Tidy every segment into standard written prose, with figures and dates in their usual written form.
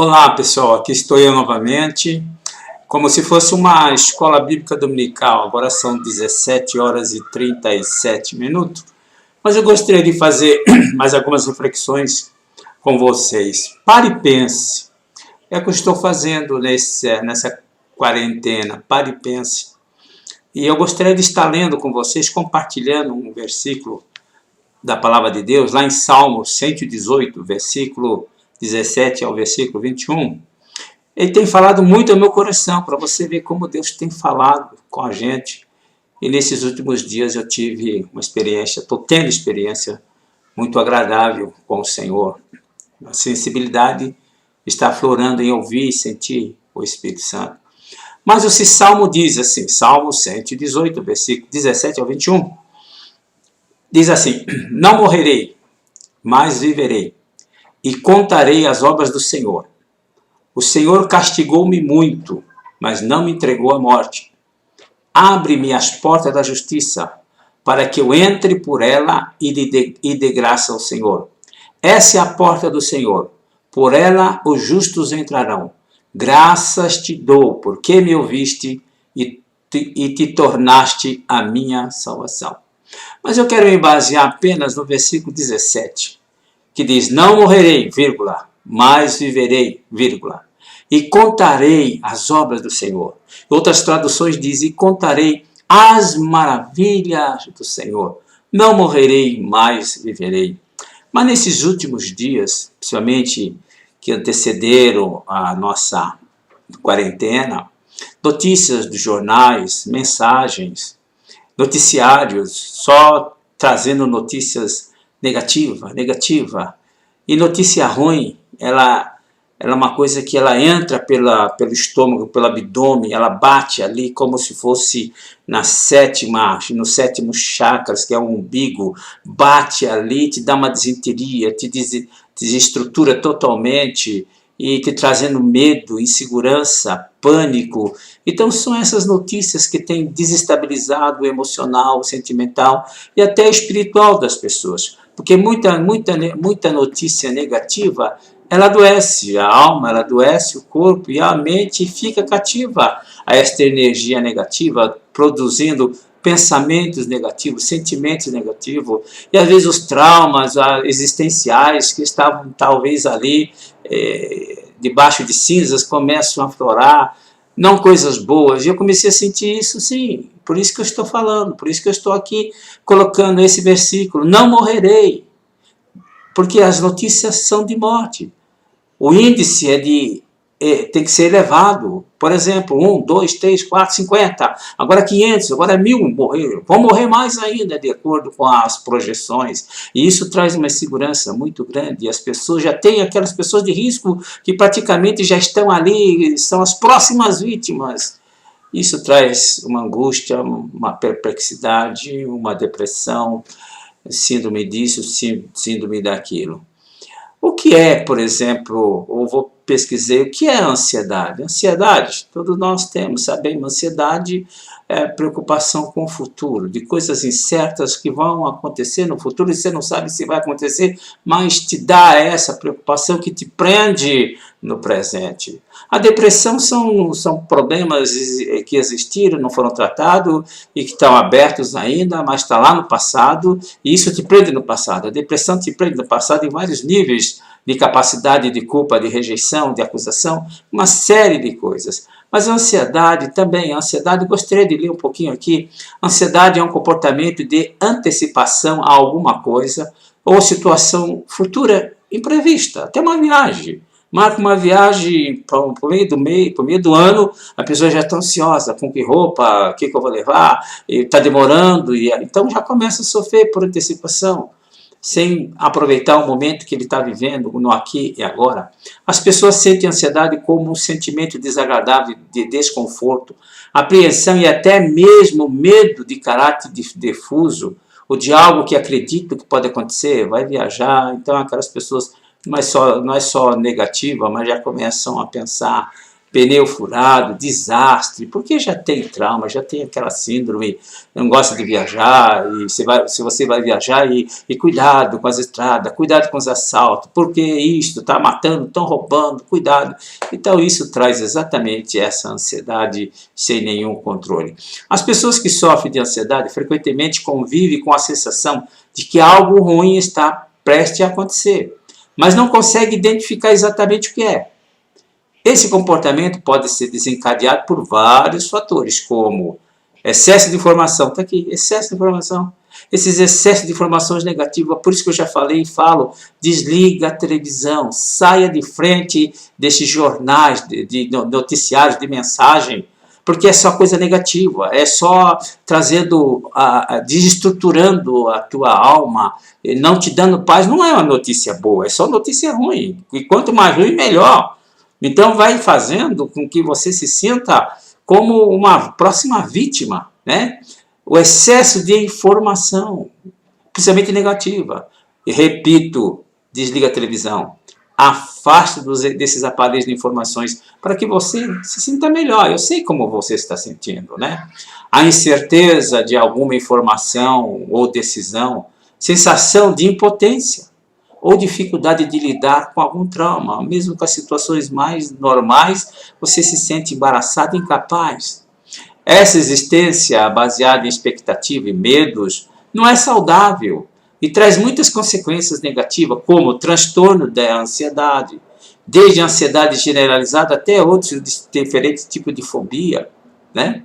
Olá pessoal, aqui estou eu novamente, como se fosse uma escola bíblica dominical. Agora são 17 horas e 37 minutos, mas eu gostaria de fazer mais algumas reflexões com vocês. Pare e pense, é o que eu estou fazendo nessa quarentena, pare e pense. E eu gostaria de estar lendo com vocês, compartilhando um versículo da palavra de Deus, lá em Salmo 118, versículo 17 ao versículo 21, ele tem falado muito ao meu coração, para você ver como Deus tem falado com a gente. E nesses últimos dias eu tive uma experiência, estou tendo experiência muito agradável com o Senhor. A sensibilidade está aflorando em ouvir e sentir o Espírito Santo. Mas esse Salmo diz assim, Salmo 118, versículo 17 ao 21, diz assim: não morrerei, mas viverei, e contarei as obras do Senhor. O Senhor castigou-me muito, mas não me entregou à morte. Abre-me as portas da justiça, para que eu entre por ela e dê graça ao Senhor. Essa é a porta do Senhor, por ela os justos entrarão. Graças te dou, porque me ouviste e te tornaste a minha salvação. Mas eu quero me basear apenas no versículo 17, que diz: não morrerei, vírgula, mas viverei, vírgula, e contarei as obras do Senhor. Outras traduções dizem: e contarei as maravilhas do Senhor. Não morrerei, mas viverei. Mas nesses últimos dias, principalmente que antecederam a nossa quarentena, notícias dos jornais, mensagens, noticiários, só trazendo notícias negativa. E notícia ruim, ela é uma coisa que ela entra pelo estômago, pelo abdômen, ela bate ali como se fosse no sétimo chakras, que é o umbigo, bate ali, te dá uma desinteria, te desestrutura totalmente, e te trazendo medo, insegurança, pânico. Então são essas notícias que têm desestabilizado o emocional, o sentimental e até o espiritual das pessoas. Porque muita notícia negativa, ela adoece a alma, ela adoece o corpo e a mente fica cativa a esta energia negativa, produzindo pensamentos negativos, sentimentos negativos, e às vezes os traumas existenciais que estavam talvez ali debaixo de cinzas começam a aflorar, não coisas boas. E eu comecei a sentir isso, sim, por isso que eu estou falando, por isso que eu estou aqui colocando esse versículo: não morrerei, porque as notícias são de morte. O índice tem que ser elevado. Por exemplo, 1, 2, 3, 4, 50, agora 500, agora 1000 morreram. Vão morrer mais ainda, de acordo com as projeções. E isso traz uma insegurança muito grande. E as pessoas já têm aquelas pessoas de risco que praticamente já estão ali, são as próximas vítimas. Isso traz uma angústia, uma perplexidade, uma depressão, síndrome disso, síndrome daquilo. O que é, por exemplo, pesquisei o que é ansiedade. Ansiedade, todos nós temos, sabemos. Ansiedade é preocupação com o futuro, de coisas incertas que vão acontecer no futuro e você não sabe se vai acontecer, mas te dá essa preocupação que te prende no presente. A depressão são problemas que existiram, não foram tratados e que estão abertos ainda, mas está lá no passado e isso te prende no passado. A depressão te prende no passado em vários níveis de capacidade de culpa, de rejeição, de acusação, uma série de coisas. Mas a ansiedade também, gostaria de ler um pouquinho aqui. A ansiedade é um comportamento de antecipação a alguma coisa ou situação futura imprevista, até uma viagem. Marca uma viagem para o meio do ano, a pessoa já está ansiosa, com que roupa, o que eu vou levar, está demorando, então já começa a sofrer por antecipação, sem aproveitar o momento que ele está vivendo, no aqui e agora. As pessoas sentem ansiedade como um sentimento desagradável de desconforto, apreensão e até mesmo medo de caráter difuso, ou de algo que acredita que pode acontecer, vai viajar. Então aquelas pessoas não é só negativa, mas já começam a pensar pneu furado, desastre, porque já tem trauma, já tem aquela síndrome, não gosta de viajar, e se você vai viajar, e cuidado com as estradas, cuidado com os assaltos, porque isto está matando, estão roubando, cuidado. Então isso traz exatamente essa ansiedade sem nenhum controle. As pessoas que sofrem de ansiedade frequentemente convivem com a sensação de que algo ruim está prestes a acontecer, mas não conseguem identificar exatamente o que é. Esse comportamento pode ser desencadeado por vários fatores, como excesso de informação. Está aqui, excesso de informação. Esses excessos de informações negativas, por isso que eu já falei e falo, desliga a televisão, saia de frente desses jornais, de noticiários, de mensagem, porque é só coisa negativa, é só trazendo, desestruturando a tua alma, não te dando paz. Não é uma notícia boa, é só notícia ruim. E quanto mais ruim, melhor. Então vai fazendo com que você se sinta como uma próxima vítima, né? O excesso de informação, principalmente negativa. E repito, desliga a televisão, afaste desses aparelhos de informações para que você se sinta melhor. Eu sei como você está sentindo, né? A incerteza de alguma informação ou decisão, sensação de impotência, ou dificuldade de lidar com algum trauma, mesmo com as situações mais normais, você se sente embaraçado e incapaz. Essa existência baseada em expectativa e medos não é saudável e traz muitas consequências negativas, como o transtorno da ansiedade, desde a ansiedade generalizada até outros diferentes tipos de fobia, né?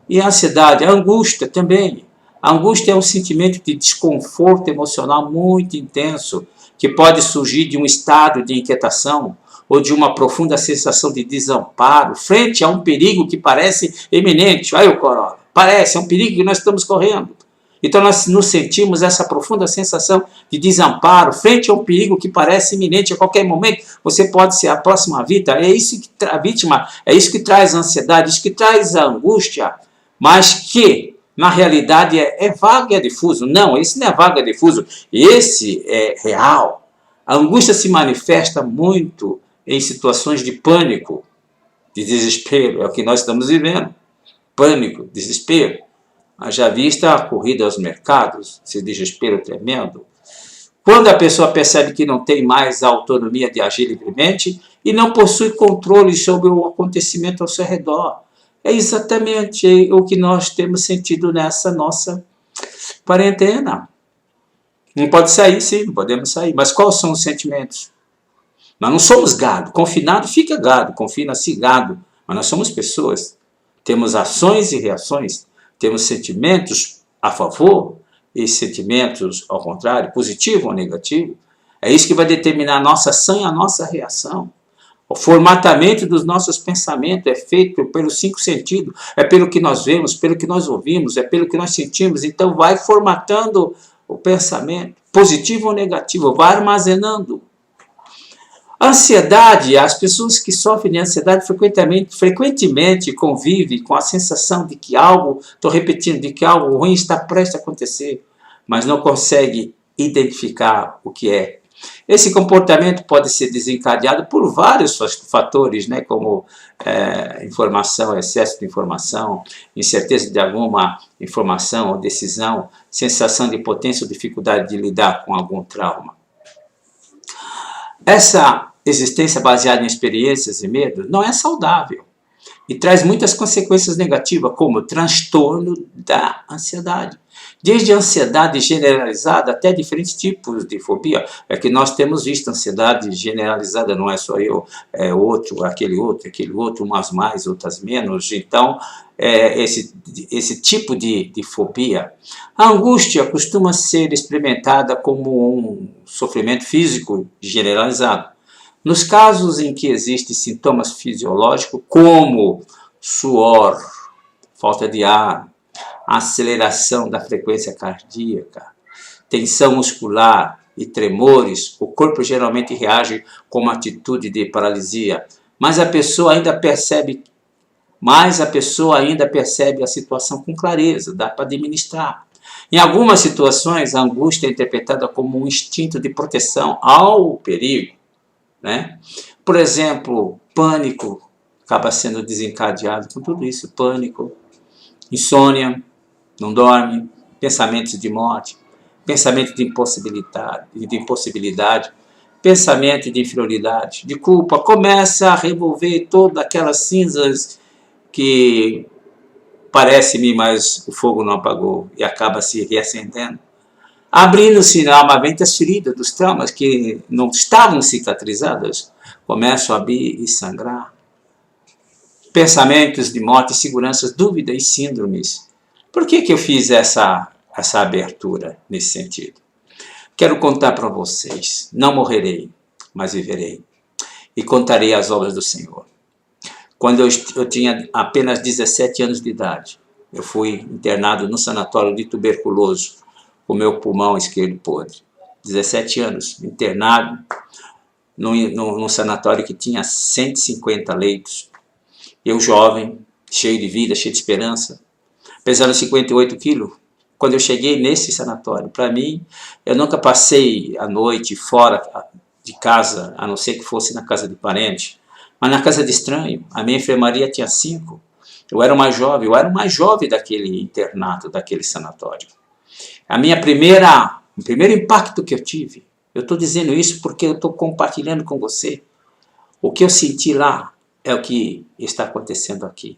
E a ansiedade, a angústia também. A angústia é um sentimento de desconforto emocional muito intenso, que pode surgir de um estado de inquietação ou de uma profunda sensação de desamparo frente a um perigo que parece iminente. Olha o corona, parece, é um perigo que nós estamos correndo. Então nós nos sentimos essa profunda sensação de desamparo frente a um perigo que parece iminente. A qualquer momento você pode ser a próxima vítima. É isso que a vítima, é isso que traz a ansiedade, isso que traz a angústia, mas que na realidade é vago e é difuso. Não, esse não é vago e é difuso, esse é real. A angústia se manifesta muito em situações de pânico, de desespero, é o que nós estamos vivendo. Pânico, desespero. Haja vista a corrida aos mercados, esse desespero tremendo. Quando a pessoa percebe que não tem mais a autonomia de agir livremente e não possui controle sobre o acontecimento ao seu redor. É exatamente o que nós temos sentido nessa nossa quarentena. Não pode sair, sim, não podemos sair. Mas quais são os sentimentos? Nós não somos gado. Confinado fica gado, confina-se gado. Mas nós somos pessoas. Temos ações e reações. Temos sentimentos a favor e sentimentos ao contrário, positivo ou negativo. É isso que vai determinar a nossa ação e a nossa reação. O formatamento dos nossos pensamentos é feito pelos 5 sentidos, é pelo que nós vemos, pelo que nós ouvimos, é pelo que nós sentimos. Então vai formatando o pensamento, positivo ou negativo, vai armazenando. Ansiedade, as pessoas que sofrem de ansiedade frequentemente convivem com a sensação de que algo, estou repetindo, de que algo ruim está prestes a acontecer, mas não consegue identificar o que é. Esse comportamento pode ser desencadeado por vários fatores, né, como informação, excesso de informação, incerteza de alguma informação ou decisão, sensação de impotência ou dificuldade de lidar com algum trauma. Essa existência baseada em experiências e medos não é saudável e traz muitas consequências negativas, como o transtorno da ansiedade. Desde a ansiedade generalizada até diferentes tipos de fobia. É que nós temos visto ansiedade generalizada, não é só eu, é outro, aquele outro, umas mais, outras menos. Então, esse tipo de fobia. A angústia costuma ser experimentada como um sofrimento físico generalizado. Nos casos em que existem sintomas fisiológicos, como suor, falta de ar, aceleração da frequência cardíaca, tensão muscular e tremores, o corpo geralmente reage com uma atitude de paralisia, mas a pessoa ainda percebe a situação com clareza, dá para administrar. Em algumas situações, a angústia é interpretada como um instinto de proteção ao perigo, né? Por exemplo, pânico acaba sendo desencadeado com tudo isso, pânico, insônia, não dorme, pensamentos de morte, pensamento de impossibilidade, pensamento de inferioridade, de culpa, começa a revolver todas aquelas cinzas que parece-me, mas o fogo não apagou e acaba se reacendendo, abrindo-se novamente as feridas dos traumas que não estavam cicatrizadas, começam a abrir e sangrar. Pensamentos de morte, seguranças, dúvidas e síndromes. Por que eu fiz essa abertura nesse sentido? Quero contar para vocês, não morrerei, mas viverei, e contarei as obras do Senhor. Quando eu tinha apenas 17 anos de idade, eu fui internado no sanatório de tuberculoso, com meu pulmão esquerdo podre. 17 anos, internado num sanatório que tinha 150 leitos. Eu jovem, cheio de vida, cheio de esperança, pesando 58 quilos. Quando eu cheguei nesse sanatório, para mim, eu nunca passei a noite fora de casa, a não ser que fosse na casa de parente, mas na casa de estranho. A minha enfermaria tinha 5. Eu era o mais jovem daquele internato, daquele sanatório. O primeiro impacto que eu tive, eu estou dizendo isso porque eu estou compartilhando com você. O que eu senti lá é o que está acontecendo aqui.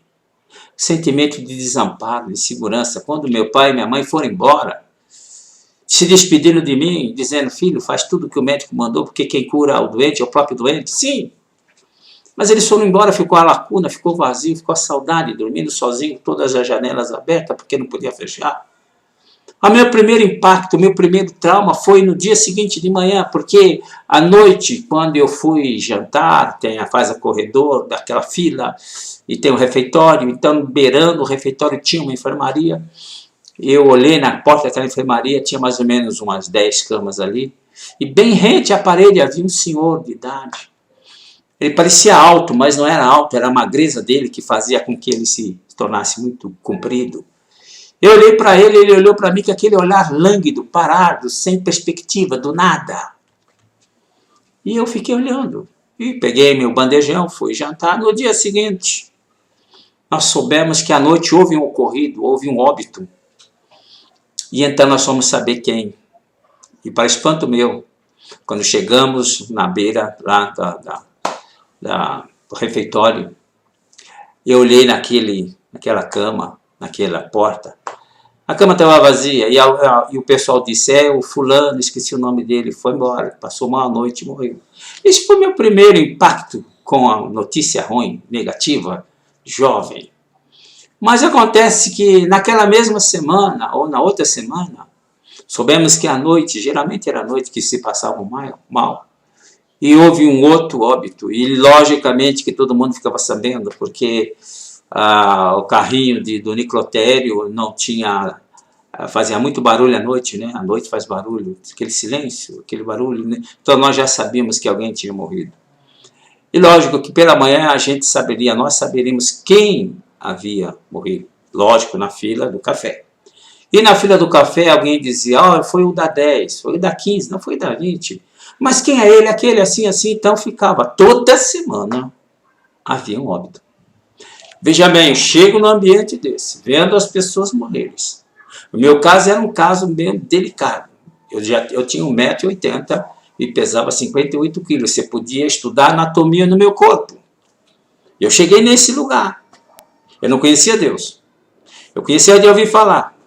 Sentimento de desamparo, de insegurança. Quando meu pai e minha mãe foram embora, se despedindo de mim, dizendo, filho, faz tudo o que o médico mandou, porque quem cura o doente é o próprio doente. Sim, mas eles foram embora, ficou a lacuna, ficou vazio, ficou a saudade, dormindo sozinho, todas as janelas abertas, porque não podia fechar. O meu primeiro impacto, o meu primeiro trauma foi no dia seguinte de manhã, porque à noite, quando eu fui jantar, faz a corredor, daquela fila, e tem um refeitório, então beirando o refeitório tinha uma enfermaria. Eu olhei na porta daquela enfermaria, tinha mais ou menos umas 10 camas ali, e bem rente à parede havia um senhor de idade. Ele parecia alto, mas não era alto, era a magreza dele que fazia com que ele se tornasse muito comprido. Eu olhei para ele, ele olhou para mim com aquele olhar lânguido, parado, sem perspectiva, do nada. E eu fiquei olhando. E peguei meu bandejão, fui jantar. No dia seguinte, nós soubemos que à noite houve um ocorrido, houve um óbito. E então nós fomos saber quem. E para espanto meu, quando chegamos na beira lá do refeitório, eu olhei naquela cama, naquela porta. A cama estava vazia e o pessoal disse, o fulano, esqueci o nome dele, foi embora, passou uma noite e morreu. Esse foi meu primeiro impacto com a notícia ruim, negativa, jovem. Mas acontece que naquela mesma semana, ou na outra semana, soubemos que à noite, geralmente era a noite que se passava mal, e houve um outro óbito, e logicamente que todo mundo ficava sabendo, porque o carrinho do necrotério não tinha, fazia muito barulho à noite, né? À noite faz barulho, aquele silêncio, aquele barulho, né? Então nós já sabíamos que alguém tinha morrido. E lógico que pela manhã nós saberíamos quem havia morrido, lógico, na fila do café. E na fila do café alguém dizia, foi o da 10, foi o da 15, não foi o da 20. Mas quem é ele? Aquele assim, então ficava. Toda semana havia um óbito. Veja bem, eu chego num ambiente desse, vendo as pessoas morrerem. O meu caso era um caso bem delicado. Eu tinha 1,80 m e pesava 58 quilos. Você podia estudar anatomia no meu corpo. Eu cheguei nesse lugar. Eu não conhecia Deus. Eu conhecia de ouvir falar.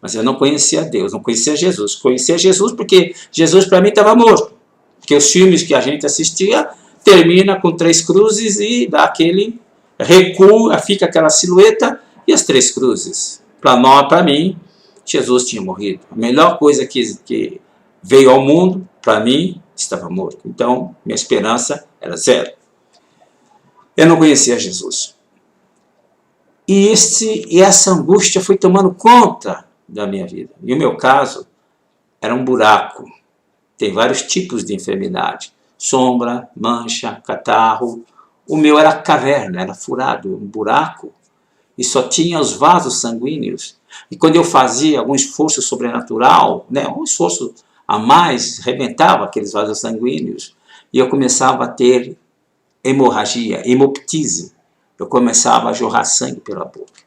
Mas eu não conhecia Deus, não conhecia Jesus. Conhecia Jesus porque Jesus para mim estava morto. Porque os filmes que a gente assistia termina com 3 cruzes e dá aquele recua, fica aquela silhueta e as 3 cruzes. Para mim, Jesus tinha morrido. A melhor coisa que veio ao mundo, para mim, estava morto. Então, minha esperança era 0. Eu não conhecia Jesus. E essa angústia foi tomando conta da minha vida. E o meu caso era um buraco. Tem vários tipos de enfermidade. Sombra, mancha, catarro. O meu era caverna, era furado, um buraco. E só tinha os vasos sanguíneos. E quando eu fazia algum esforço sobrenatural, um esforço a mais, rebentava aqueles vasos sanguíneos. E eu começava a ter hemorragia, hemoptise. Eu começava a jorrar sangue pela boca.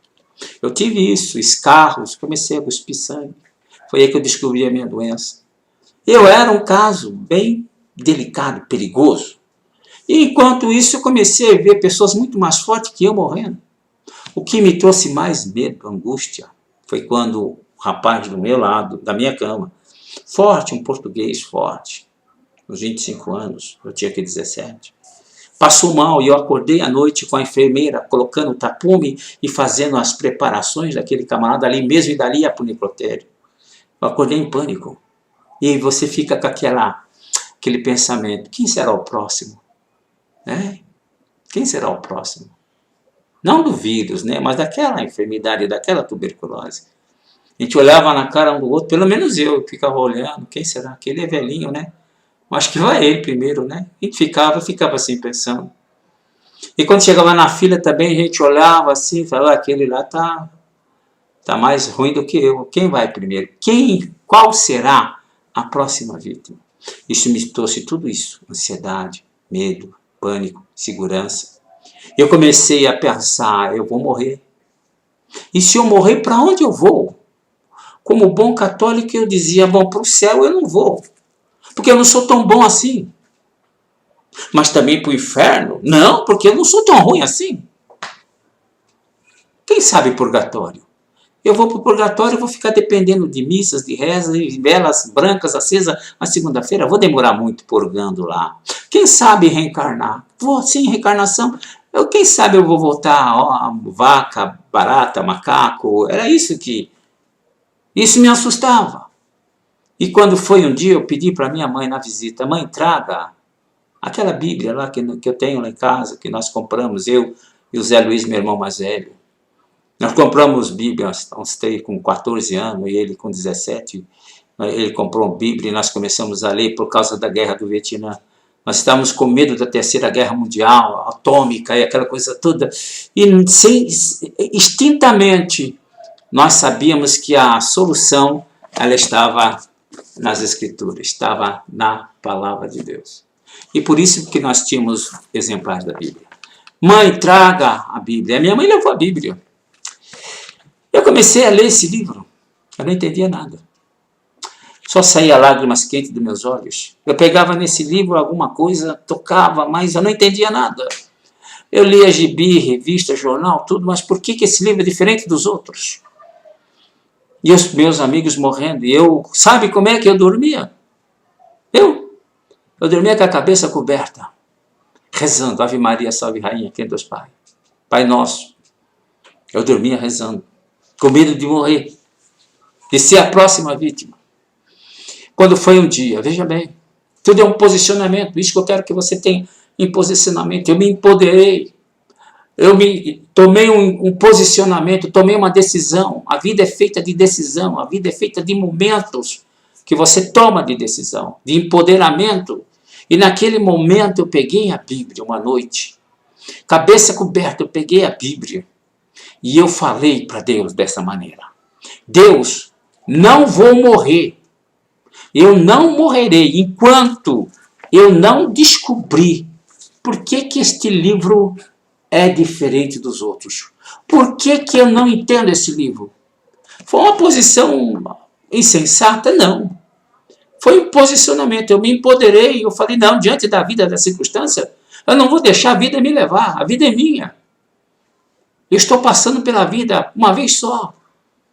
Eu tive isso, escarros, comecei a cuspir sangue. Foi aí que eu descobri a minha doença. Eu era um caso bem delicado, perigoso. E enquanto isso eu comecei a ver pessoas muito mais fortes que eu morrendo. O que me trouxe mais medo, angústia, foi quando o rapaz do meu lado, da minha cama, forte, um português forte, uns 25 anos, eu tinha aqui 17, passou mal e eu acordei à noite com a enfermeira colocando o tapume e fazendo as preparações daquele camarada ali mesmo e dali ia para o necrotério. Eu acordei em pânico. E você fica com aquele pensamento, quem será o próximo? Quem será o próximo? Não do vírus, né? Mas daquela enfermidade, daquela tuberculose. A gente olhava na cara um do outro, pelo menos eu ficava olhando, quem será? Aquele é velhinho, né? Acho que vai ele primeiro, né? A gente ficava assim pensando. E quando chegava na fila também, a gente olhava assim e falava, aquele lá tá mais ruim do que eu. Quem vai primeiro? Qual será a próxima vítima? Isso me trouxe tudo isso, ansiedade, medo, pânico, segurança. Eu comecei a pensar, eu vou morrer. E se eu morrer, para onde eu vou? Como bom católico eu dizia, bom, para o céu eu não vou, porque eu não sou tão bom assim. Mas também para o inferno? Não, porque eu não sou tão ruim assim. Quem sabe purgatório? Eu vou para o purgatório e vou ficar dependendo de missas, de rezas, de velas brancas acesas na segunda-feira. Vou demorar muito purgando lá. Quem sabe reencarnar? Vou sim, reencarnação. Quem sabe eu vou voltar, vaca, barata, macaco. Era isso que... Isso me assustava. E quando foi um dia, eu pedi para minha mãe na visita, mãe, traga aquela Bíblia lá que eu tenho lá em casa, que nós compramos, eu e o Zé Luiz, meu irmão mais velho. Nós compramos Bíblia, uns três com 14 anos, e ele com 17. Ele comprou uma Bíblia e nós começamos a ler por causa da guerra do Vietnã. Nós estávamos com medo da Terceira Guerra Mundial, atômica e aquela coisa toda. E instintamente nós sabíamos que a solução ela estava nas Escrituras, estava na Palavra de Deus. E por isso que nós tínhamos exemplares da Bíblia. Mãe, traga a Bíblia. A minha mãe levou a Bíblia. Eu comecei a ler esse livro. Eu não entendia nada. Só saía lágrimas quentes dos meus olhos. Eu pegava nesse livro alguma coisa, tocava, mas eu não entendia nada. Eu lia gibi, revista, jornal, tudo, mas por que esse livro é diferente dos outros? E os meus amigos morrendo, e eu, sabe como é que eu dormia? Eu dormia com a cabeça coberta, rezando, Ave Maria, salve Rainha, quem Deus Pai, Pai Nosso. Eu dormia rezando, com medo de morrer, de ser a próxima vítima. Quando foi um dia, veja bem, tudo é um posicionamento, isso que eu quero que você tenha em posicionamento. Eu me empoderei, tomei um posicionamento, tomei uma decisão. A vida é feita de decisão, a vida é feita de momentos que você toma de decisão, de empoderamento. E naquele momento eu peguei a Bíblia uma noite, cabeça coberta, eu peguei a Bíblia e eu falei para Deus dessa maneira: Deus, não vou morrer, eu não morrerei enquanto eu não descobrir por que este livro é diferente dos outros. Por que eu não entendo esse livro? Foi uma posição insensata? Não. Foi um posicionamento. Eu me empoderei e eu falei, não, diante da vida, da circunstância, eu não vou deixar a vida me levar. A vida é minha. Eu estou passando pela vida uma vez só.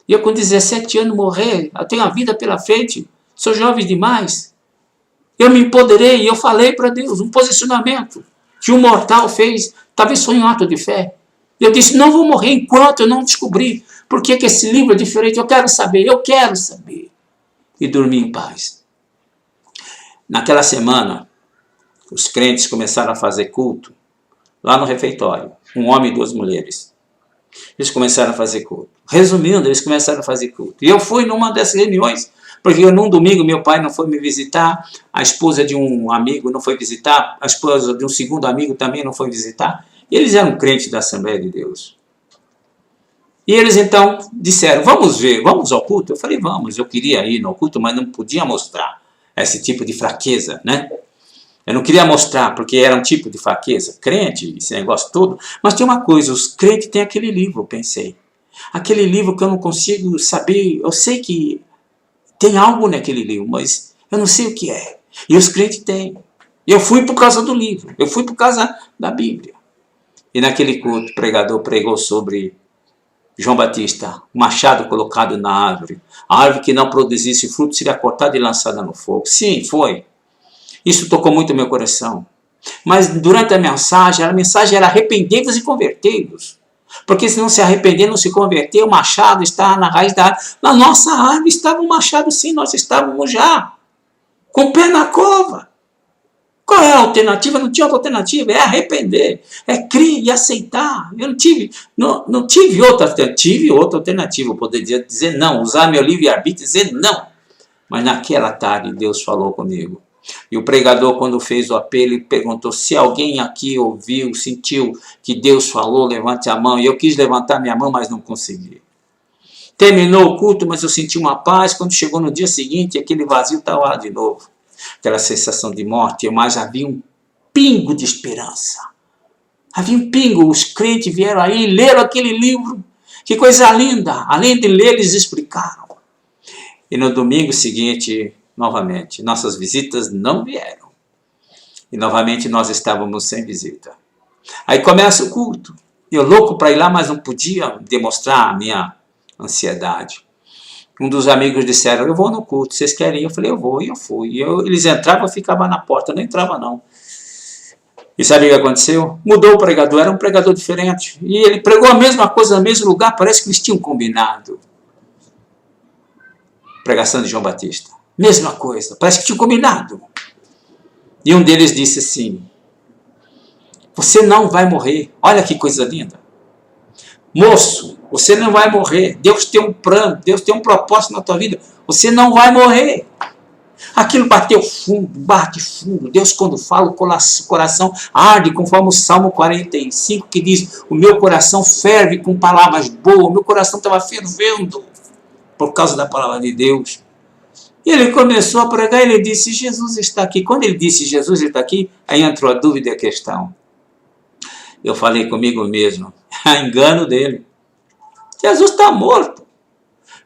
E eu com 17 anos morrer, eu tenho a vida pela frente. Sou jovem demais. Eu me empoderei e eu falei para Deus, um posicionamento que um mortal fez, talvez foi um ato de fé. Eu disse, não vou morrer enquanto eu não descobrir por que esse livro é diferente. Eu quero saber. E dormi em paz. Naquela semana, os crentes começaram a fazer culto lá no refeitório. Um homem e duas mulheres. Eles começaram a fazer culto. Resumindo, eles começaram a fazer culto. E eu fui numa dessas reuniões, porque num domingo meu pai não foi me visitar, a esposa de um amigo não foi visitar, a esposa de um segundo amigo também não foi visitar. E eles eram crentes da Assembleia de Deus. E eles então disseram, vamos ao culto? Eu falei, vamos, eu queria ir no culto, mas não podia mostrar esse tipo de fraqueza, né? Eu não queria mostrar, porque era um tipo de fraqueza. Crente, esse negócio todo. Mas tem uma coisa, os crentes têm aquele livro, eu pensei. Aquele livro que eu não consigo saber, eu sei que tem algo naquele livro, mas eu não sei o que é. E os crentes têm. Eu fui por causa do livro, eu fui por causa da Bíblia. E naquele culto, o pregador pregou sobre João Batista, o machado colocado na árvore. A árvore que não produzisse fruto seria cortada e lançada no fogo. Sim, foi. Isso tocou muito o meu coração. Mas durante a mensagem era arrependei-vos e convertei-vos. Porque se não se arrepender, não se converter, o machado está na raiz da árvore. Na nossa árvore estava um machado, sim, nós estávamos já com o pé na cova. Qual é a alternativa? Não tinha outra alternativa, é arrepender, é crer e aceitar. Eu não tive outra alternativa, tive outra alternativa, eu poderia dizer não, usar meu livre-arbítrio e dizer não. Mas naquela tarde Deus falou comigo. E o pregador, quando fez o apelo, ele perguntou: se alguém aqui ouviu, sentiu que Deus falou, levante a mão. E eu quis levantar minha mão, mas não consegui. Terminou o culto, mas eu senti uma paz. Quando chegou no dia seguinte, aquele vazio estava lá de novo. Aquela sensação de morte, mas havia um pingo de esperança. Havia um pingo. Os crentes vieram aí e leram aquele livro. Que coisa linda! Além de ler, eles explicaram. E no domingo seguinte, novamente, nossas visitas não vieram. E novamente nós estávamos sem visita. Aí começa o culto. Eu louco para ir lá, mas não podia demonstrar a minha ansiedade. Um dos amigos disseram: eu vou no culto, vocês querem ir? Eu falei: eu vou, e eu fui. Eles entravam, eu ficava na porta, eu não entrava não. E sabe o que aconteceu? Mudou o pregador, era um pregador diferente. E ele pregou a mesma coisa no mesmo lugar, parece que eles tinham combinado. Pregação de João Batista. Mesma coisa, parece que tinham combinado. E um deles disse assim: você não vai morrer. Olha que coisa linda. Moço, você não vai morrer. Deus tem um plano, Deus tem um propósito na tua vida. Você não vai morrer. Aquilo bateu fundo, bate fundo. Deus, quando fala, o coração arde, conforme o Salmo 45, que diz: o meu coração ferve com palavras boas. O meu coração estava fervendo por causa da palavra de Deus. E ele começou a pregar, ele disse: Jesus está aqui. Quando ele disse Jesus está aqui, aí entrou a dúvida e a questão. Eu falei comigo mesmo: engano dele. Jesus está morto.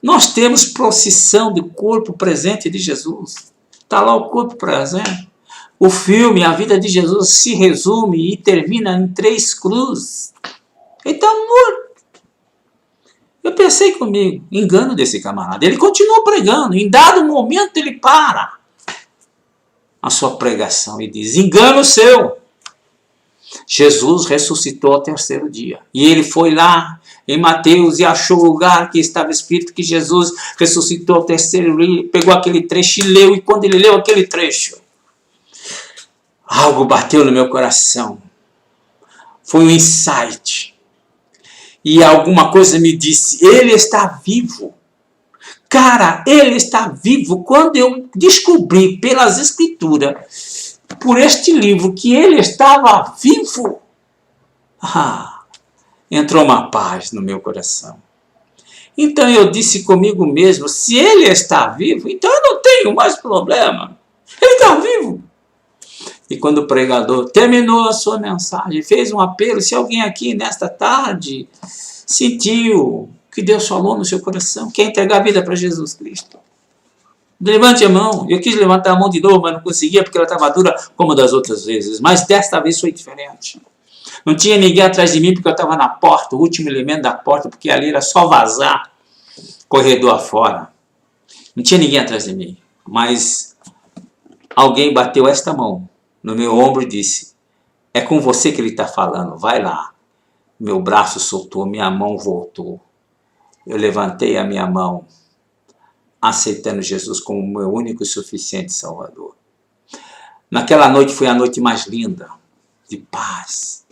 Nós temos procissão do corpo presente de Jesus. Está lá o corpo presente. O filme, a vida de Jesus, se resume e termina em 3 cruzes. Ele está morto. Eu pensei comigo: engano desse camarada. Ele continua pregando. Em dado momento ele para a sua pregação e diz: engano seu. Jesus ressuscitou ao 3º dia. E ele foi lá em Mateus e achou o lugar que estava escrito que Jesus ressuscitou ao 3º dia. Pegou aquele trecho e leu. E quando ele leu aquele trecho, algo bateu no meu coração. Foi um insight. E alguma coisa me disse: ele está vivo. Cara, ele está vivo. Quando eu descobri pelas escrituras, por este livro, que ele estava vivo, entrou uma paz no meu coração. Então eu disse comigo mesmo: se ele está vivo, então eu não tenho mais problema. Ele está vivo. E quando o pregador terminou a sua mensagem, fez um apelo: se alguém aqui nesta tarde sentiu que Deus falou no seu coração, quer entregar a vida para Jesus Cristo, levante a mão. Eu quis levantar a mão de novo, mas não conseguia, porque ela estava dura como das outras vezes. Mas desta vez foi diferente. Não tinha ninguém atrás de mim, porque eu estava na porta, o último elemento da porta, porque ali era só vazar, corredor afora. Não tinha ninguém atrás de mim. Mas alguém bateu esta mão no meu ombro e disse: é com você que ele está falando, vai lá. Meu braço soltou, minha mão voltou. Eu levantei a minha mão, aceitando Jesus como o meu único e suficiente Salvador. Naquela noite foi a noite mais linda, de paz.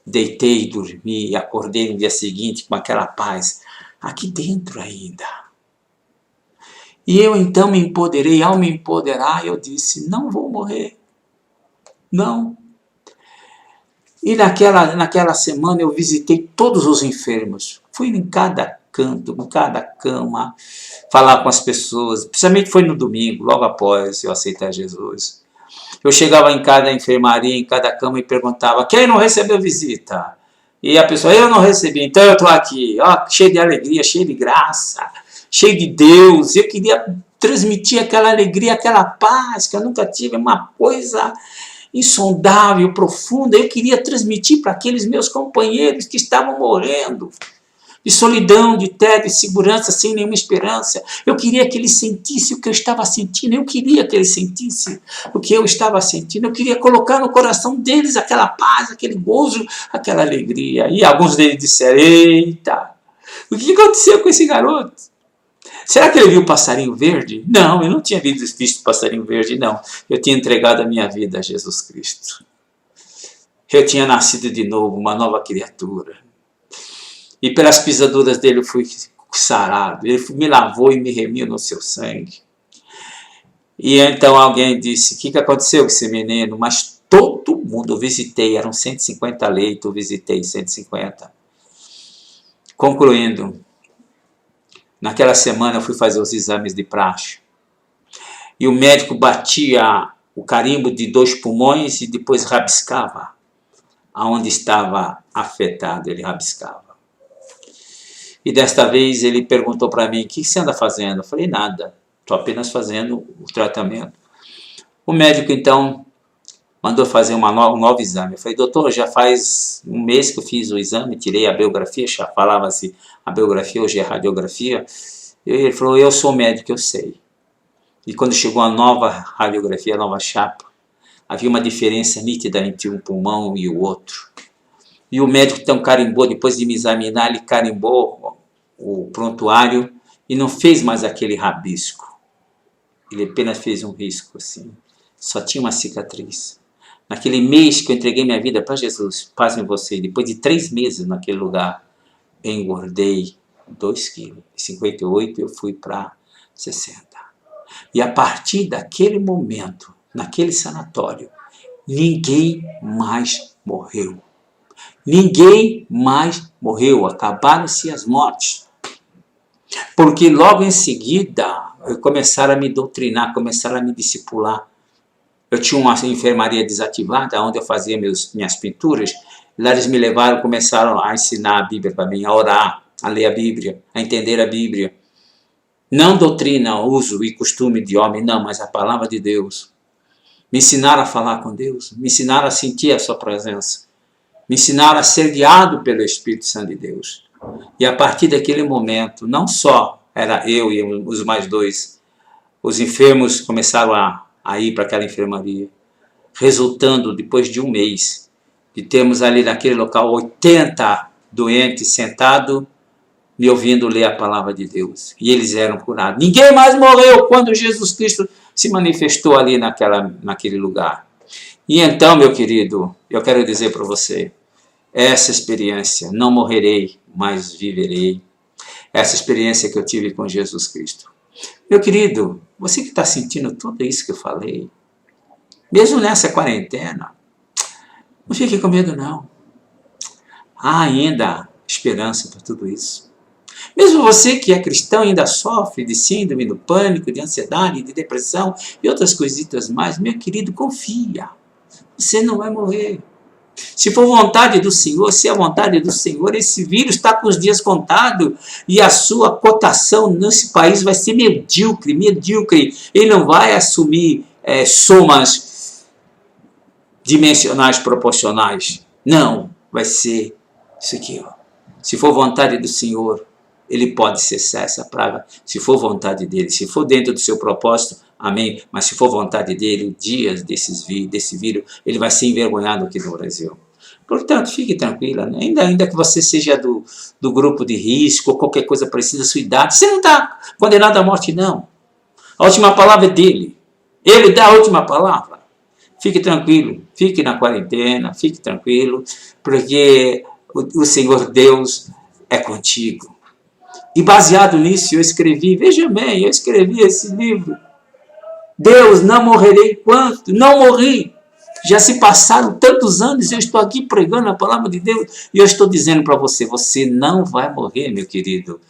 Deitei, dormi e acordei no dia seguinte com aquela paz aqui dentro ainda. E eu então me empoderei. Ao me empoderar, eu disse: não vou morrer. Não. E naquela semana eu visitei todos os enfermos. Fui em cada canto, em cada cama, falar com as pessoas. Principalmente foi no domingo, logo após eu aceitar Jesus. Eu chegava em cada enfermaria, em cada cama e perguntava, quem não recebeu visita? E a pessoa, eu não recebi, então eu estou aqui, ó, cheio de alegria, cheio de graça, cheio de Deus. Eu queria transmitir aquela alegria, aquela paz que eu nunca tive, uma coisa insondável, profunda. Eu queria transmitir para aqueles meus companheiros que estavam morrendo, de solidão, de tédio, de segurança, sem nenhuma esperança. Eu queria que eles sentissem o que eu estava sentindo. Eu queria que eles sentissem o que eu estava sentindo. Eu queria colocar no coração deles aquela paz, aquele gozo, aquela alegria. E alguns deles disseram, eita, o que aconteceu com esse garoto? Será que ele viu o passarinho verde? Não, eu não tinha visto o passarinho verde, não. Eu tinha entregado a minha vida a Jesus Cristo. Eu tinha nascido de novo, uma nova criatura. E pelas pisaduras dele eu fui sarado. Ele me lavou e me remiu no seu sangue. E então alguém disse, o que aconteceu com esse menino? Mas todo mundo eu visitei, eram 150 leitos, eu visitei 150. Concluindo, naquela semana eu fui fazer os exames de praxe. E o médico batia o carimbo de 2 pulmões e depois rabiscava aonde estava afetado, ele rabiscava. E desta vez ele perguntou para mim, o que você anda fazendo? Eu falei, nada, estou apenas fazendo o tratamento. O médico então mandou fazer um novo exame. Eu falei, doutor, já faz um mês que eu fiz o exame, tirei a biografia, já falava-se a biografia, hoje é radiografia. E ele falou, eu sou médico, eu sei. E quando chegou a nova radiografia, a nova chapa, havia uma diferença nítida entre um pulmão e o outro. E o médico então carimbou, depois de me examinar, ele carimbou o prontuário e não fez mais aquele rabisco. Ele apenas fez um risco assim. Só tinha uma cicatriz. Naquele mês que eu entreguei minha vida para Jesus, pasmem você, depois de 3 meses naquele lugar, eu engordei 2 quilos. De 58 eu fui para 60. E a partir daquele momento, naquele sanatório, ninguém mais morreu. Ninguém mais morreu, acabaram-se as mortes. Porque logo em seguida, começaram a me doutrinar, começaram a me discipular. Eu tinha uma enfermaria desativada, onde eu fazia minhas pinturas. Lá eles me levaram, começaram a ensinar a Bíblia para mim, a orar, a ler a Bíblia, a entender a Bíblia. Não doutrina, uso e costume de homem, não, mas a palavra de Deus. Me ensinaram a falar com Deus, me ensinaram a sentir a sua presença. Me ensinaram a ser guiado pelo Espírito Santo de Deus. E a partir daquele momento, não só era eu e os mais 2, os enfermos começaram a ir para aquela enfermaria, resultando, depois de um mês, de termos ali naquele local 80 doentes sentados, me ouvindo ler a palavra de Deus. E eles eram curados. Ninguém mais morreu quando Jesus Cristo se manifestou ali naquele lugar. E então, meu querido, eu quero dizer para você, essa experiência, não morrerei, mas viverei. Essa experiência que eu tive com Jesus Cristo. Meu querido, você que está sentindo tudo isso que eu falei, mesmo nessa quarentena, não fique com medo não. Há ainda esperança para tudo isso. Mesmo você que é cristão ainda sofre de síndrome do pânico, de ansiedade, de depressão e outras coisitas mais, meu querido, confia. Você não vai morrer. Se for vontade do Senhor, se é vontade do Senhor, esse vírus está com os dias contados e a sua cotação nesse país vai ser medíocre, medíocre. Ele não vai assumir somas dimensionais proporcionais. Não, vai ser isso aqui. Ó. Se for vontade do Senhor, ele pode cessar essa praga, se for vontade dele. Se for dentro do seu propósito, amém. Mas se for vontade dele, o dia desse vírus, ele vai ser envergonhado aqui no Brasil. Portanto, fique tranquila, né? ainda que você seja do grupo de risco, ou qualquer coisa parecida, sua idade, você não está condenado à morte, não. A última palavra é dele. Ele dá a última palavra. Fique tranquilo, fique na quarentena, fique tranquilo, porque o Senhor Deus é contigo. E baseado nisso, eu escrevi, veja bem, eu escrevi esse livro. Deus, não morrerei enquanto, não morri. Já se passaram tantos anos e eu estou aqui pregando a palavra de Deus e eu estou dizendo para você, você não vai morrer, meu querido.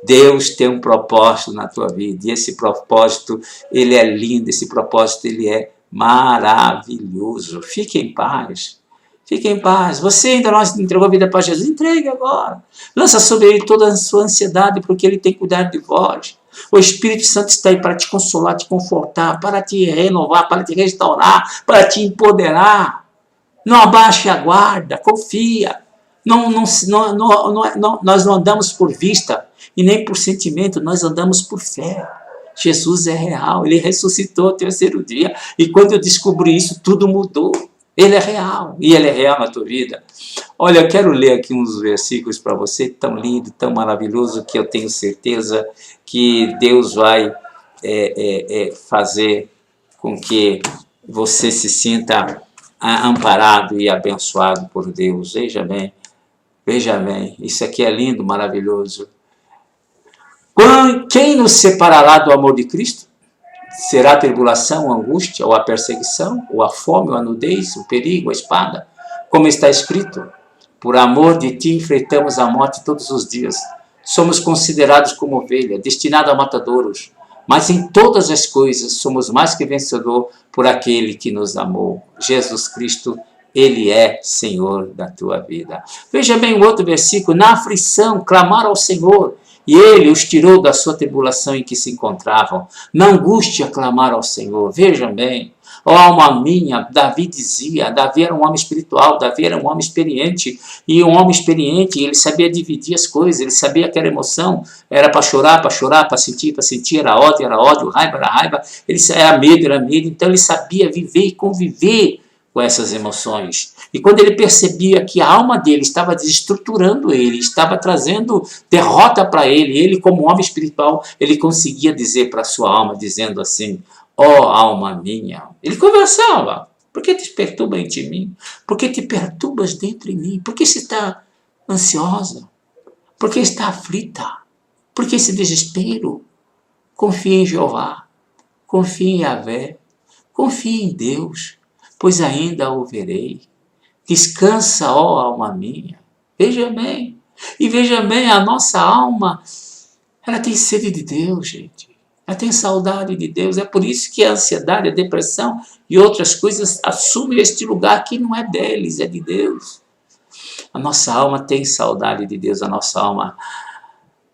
Deus tem um propósito na tua vida e esse propósito, ele é lindo, esse propósito, ele é maravilhoso. Fique em paz. Fique em paz. Você ainda não entregou a vida para Jesus? Entregue agora. Lança sobre ele toda a sua ansiedade, porque ele tem cuidado de vós. O Espírito Santo está aí para te consolar, te confortar, para te renovar, para te restaurar, para te empoderar. Não abaixe a guarda, confia. Nós não andamos por vista e nem por sentimento, nós andamos por fé. Jesus é real, ele ressuscitou ao terceiro dia. E quando eu descobri isso, tudo mudou. Ele é real, e ele é real na tua vida. Olha, eu quero ler aqui uns versículos para você, tão lindo, tão maravilhoso, que eu tenho certeza que Deus vai fazer com que você se sinta amparado e abençoado por Deus. Veja bem, isso aqui é lindo, maravilhoso. Quem nos separará do amor de Cristo? Será a tribulação, a angústia, ou a perseguição, ou a fome, ou a nudez, o perigo, a espada? Como está escrito, por amor de ti enfrentamos a morte todos os dias. Somos considerados como ovelha, destinada a matadouros. Mas em todas as coisas somos mais que vencedor por aquele que nos amou. Jesus Cristo, ele é Senhor da tua vida. Veja bem o outro versículo. Na aflição, clamaram ao Senhor, e ele os tirou da sua tribulação em que se encontravam. Na angústia, clamaram ao Senhor. Veja bem, ó alma minha, Davi dizia, Davi era um homem espiritual, Davi era um homem experiente, e um homem experiente, ele sabia dividir as coisas, ele sabia que era emoção, era para chorar, para sentir, era ódio, raiva, era raiva, ele era medo, então ele sabia viver e conviver com essas emoções. E quando ele percebia que a alma dele estava desestruturando ele, estava trazendo derrota para ele como homem espiritual, ele conseguia dizer para a sua alma, dizendo assim, ó alma minha, ele conversava, por que te perturba em mim? Por que te perturbas dentro de mim? Por que você está ansiosa? Por que está aflita? Por que esse desespero? Confia em Jeová, confia em Yahvé, confia em Deus, pois ainda o verei. Descansa, ó alma minha. Veja bem. E veja bem, a nossa alma, ela tem sede de Deus, gente. Ela tem saudade de Deus. É por isso que a ansiedade, a depressão e outras coisas assumem este lugar que não é deles, é de Deus. A nossa alma tem saudade de Deus. A nossa alma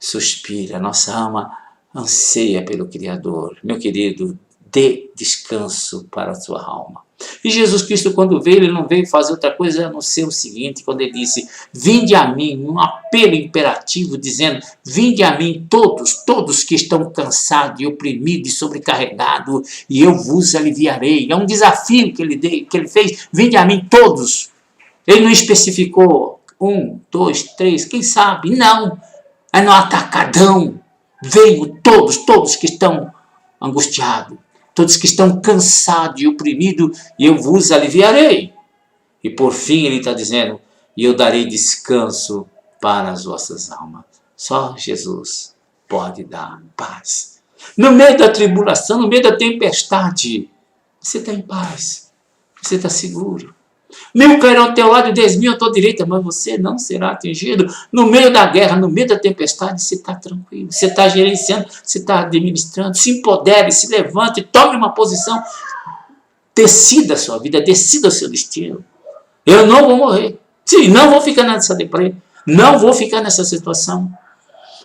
suspira. A nossa alma anseia pelo Criador. Meu querido, dê descanso para a sua alma. E Jesus Cristo, quando veio, ele não veio fazer outra coisa a não ser o seguinte, quando ele disse, vinde a mim, um apelo imperativo, dizendo, vinde a mim todos que estão cansados e oprimidos e sobrecarregados, e eu vos aliviarei. É um desafio que ele fez, vinde a mim todos. Ele não especificou 1, 2, 3, quem sabe? Não, é no atacadão. Venham todos que estão angustiados. Todos que estão cansados e oprimidos, e eu vos aliviarei. E por fim ele está dizendo, e eu darei descanso para as vossas almas. Só Jesus pode dar paz. No meio da tribulação, no meio da tempestade, você está em paz. Você está seguro. 1000 cairão ao teu lado e 10.000 à tua direita, mas você não será atingido. No meio da guerra, no meio da tempestade, você está tranquilo, você está gerenciando, você está administrando. Se empodere, se levante, tome uma posição, decida a sua vida, decida o seu destino. Eu não vou morrer. Sim, não vou ficar nessa depressão, não vou ficar nessa situação.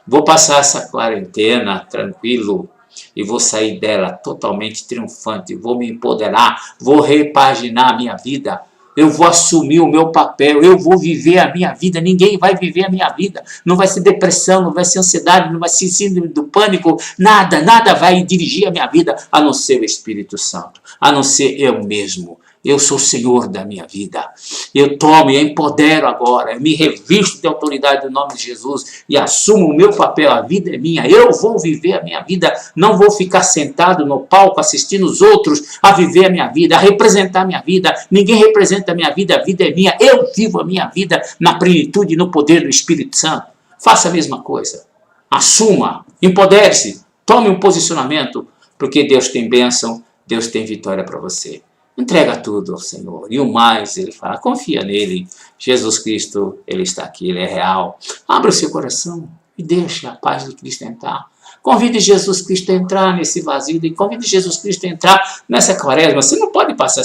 Vou passar essa quarentena tranquilo e vou sair dela totalmente triunfante. Vou me empoderar, vou repaginar a minha vida. Eu vou assumir o meu papel, eu vou viver a minha vida, ninguém vai viver a minha vida. Não vai ser depressão, não vai ser ansiedade, não vai ser síndrome do pânico, nada vai dirigir a minha vida, a não ser o Espírito Santo, a não ser eu mesmo. Eu sou o Senhor da minha vida. Eu tomo e empodero agora. Eu me revisto de autoridade no nome de Jesus e assumo o meu papel. A vida é minha. Eu vou viver a minha vida. Não vou ficar sentado no palco assistindo os outros a viver a minha vida, a representar a minha vida. Ninguém representa a minha vida é minha. Eu vivo a minha vida na plenitude e no poder do Espírito Santo. Faça a mesma coisa. Assuma. Empodere-se. Tome um posicionamento, porque Deus tem bênção, Deus tem vitória para você. Entrega tudo ao Senhor. E o mais, ele fala, confia nele. Jesus Cristo, ele está aqui, ele é real. Abra o seu coração. e deixe a paz de Cristo entrar. Convide Jesus Cristo a entrar nesse vazio, e convide Jesus Cristo a entrar nessa quaresma. Você não pode passar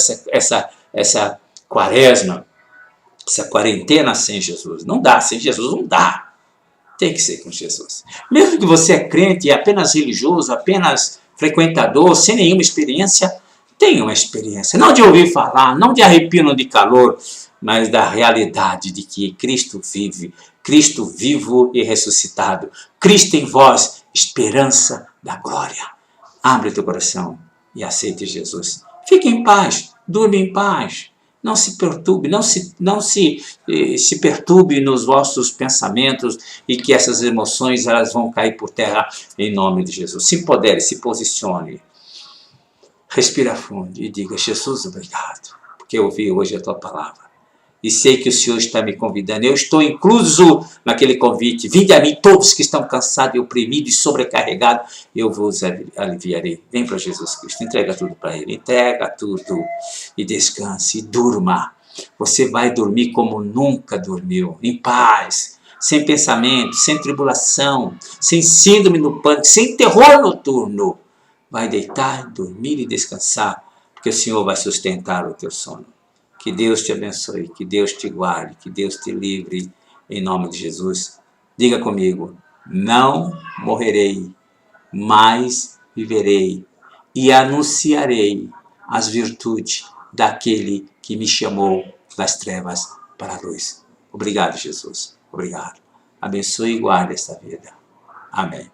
essa quaresma, essa quarentena sem Jesus. Não dá, sem Jesus não dá. Tem que ser com Jesus. Mesmo que você é crente, apenas religioso, apenas frequentador, sem nenhuma experiência, tenha uma experiência. Não de ouvir falar, não de arrepio de calor, mas da realidade de que Cristo vive, Cristo vivo e ressuscitado. Cristo em vós, esperança da glória. Abre teu coração e aceite Jesus. Fique em paz, durma em paz. Não se perturbe, não se perturbe nos vossos pensamentos e que essas emoções elas vão cair por terra em nome de Jesus. Se empodere, se posicione. Respira fundo e diga, Jesus, obrigado, porque eu ouvi hoje a tua palavra. E sei que o Senhor está me convidando. Eu estou incluso naquele convite. Vinde a mim todos que estão cansados, oprimidos e sobrecarregados. Eu vos aliviarei. Vem para Jesus Cristo. Entrega tudo para Ele. Entrega tudo. E descanse. E durma. Você vai dormir como nunca dormiu. Em paz. Sem pensamento. Sem tribulação. Sem síndrome do pânico. Sem terror noturno. Vai deitar, dormir e descansar. Porque o Senhor vai sustentar o teu sono. Que Deus te abençoe, que Deus te guarde, que Deus te livre, em nome de Jesus. Diga comigo, não morrerei, mas viverei e anunciarei as virtudes daquele que me chamou das trevas para a luz. Obrigado, Jesus. Obrigado. Abençoe e guarde esta vida. Amém.